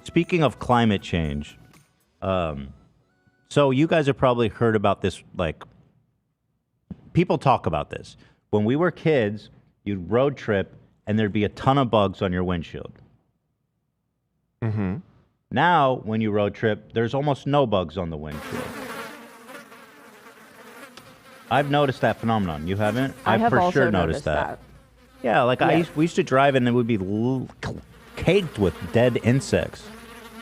speaking of climate change, so you guys have probably heard about this. Like, people talk about this. When we were kids, you'd road trip, and there'd be a ton of bugs on your windshield. Mm-hmm. Now, when you road trip, there's almost no bugs on the windshield. I've noticed that phenomenon. You haven't? I have for also sure noticed that. Yeah, like we used to drive and it would be caked with dead insects.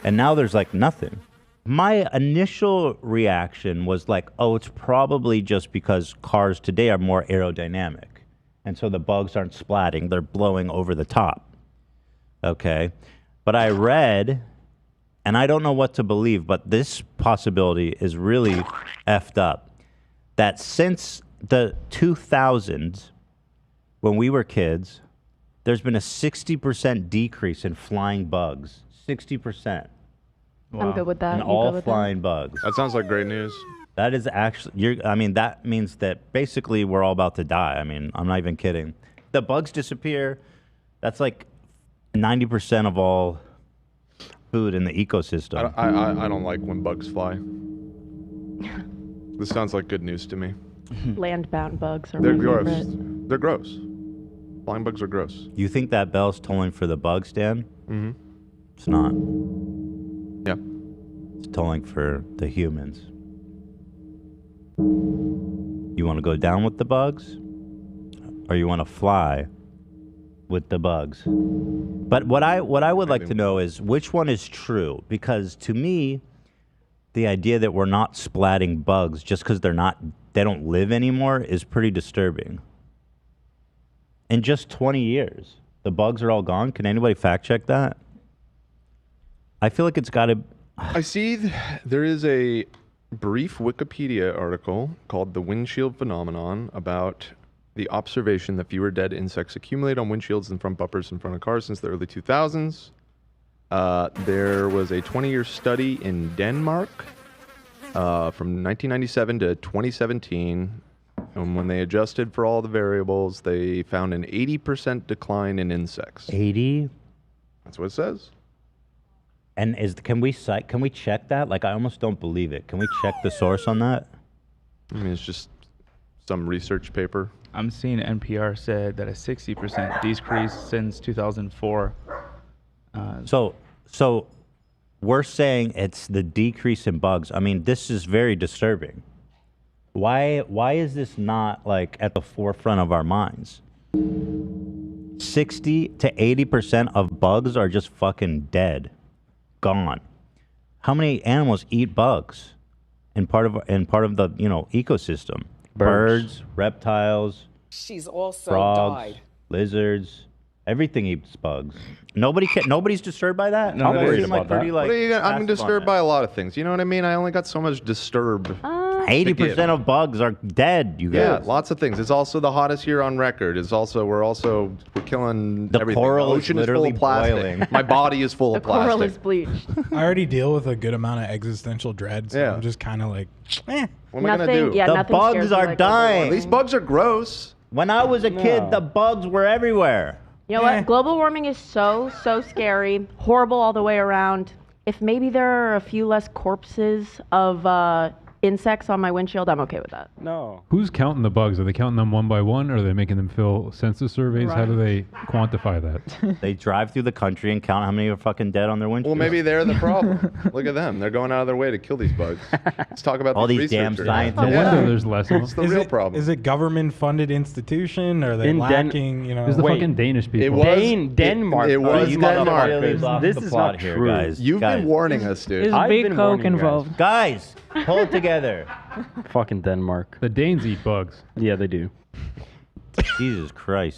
And now there's like nothing. My initial reaction was like, oh, it's probably just because cars today are more aerodynamic. And so the bugs aren't splatting, they're blowing over the top. Okay. But I read, and I don't know what to believe, but this possibility is really effed up, that since the 2000s, when we were kids, there's been a 60% decrease in flying bugs. 60%. Wow. I'm good with that. And all flying bugs. That sounds like great news. That is actually, I mean, that means that basically we're all about to die. I mean, I'm not even kidding. The bugs disappear. That's like 90% of all food in the ecosystem. I don't like when bugs fly. This sounds like good news to me. Land-bound bugs are They're my gross. favorite. They're gross. Flying bugs are gross. You think that bell's tolling for the bugs, Dan? Mm-hmm. It's not. Yeah. It's tolling for the humans. You want to go down with the bugs? Or you want to fly with the bugs? But what I would like to know is which one is true? Because to me, the idea that we're not splatting bugs just because they don't live anymore is pretty disturbing. In just 20 years, the bugs are all gone. Can anybody fact check that? I feel like it's got to. I see there is a brief Wikipedia article called The Windshield Phenomenon about the observation that fewer dead insects accumulate on windshields and front bumpers in front of cars since the early 2000s. There was a 20-year study in Denmark from 1997 to 2017. And when they adjusted for all the variables, they found an 80% decline in insects. 80? That's what it says. And can we check that? Like, I almost don't believe it. Can we check the source on that? I mean, it's just some research paper. I'm seeing NPR said that a 60% decrease since 2004. So we're saying it's the decrease in bugs. I mean, this is very disturbing. Why is this not like at the forefront of our minds? 60 to 80% of bugs are just fucking dead. Gone. How many animals eat bugs in part of the ecosystem? Birds, reptiles. She's also frogs, died. Lizards. Everything eats bugs. Nobody's disturbed by that. No, I'm worried about that. I'm disturbed by a lot of things. You know what I mean? I only got so much disturbed. 80% of bugs are dead. You guys. Yeah, lots of things. It's also the hottest year on record. We're killing the everything. coral The ocean is literally full of plastic. boiling. My body is full of The coral plastic. is bleached. I already deal with a good amount of existential dread, so Yeah. I'm just kind of like, What am I gonna do? Yeah, The nothing bugs scares me are like global dying. warming. These bugs are gross. When I was a kid, the bugs were everywhere. You know what? Global warming is so scary, horrible all the way around. If maybe there are a few less corpses of insects on my windshield, I'm okay with that. No. Who's counting the bugs? Are they counting them one by one, or are they making them fill census surveys? How do they quantify that? They drive through the country and count how many are fucking dead on their windshield. Well, maybe they're the problem. Look at them. They're going out of their way to kill these bugs. Let's talk about all these damn researchers. scientists. No wonder there's less of It's them. the real problem. is it government-funded institution? Or are they In lacking? It's the Wait. fucking Danish people. Denmark. It was you Denmark. motherfuckers off This the is plot not here, true. guys. You've guys, been warning us, dude. There's I've big been coke warning you guys. involved. guys, pull it together. Fucking Denmark. The Danes eat bugs. Yeah, they do. Jesus Christ.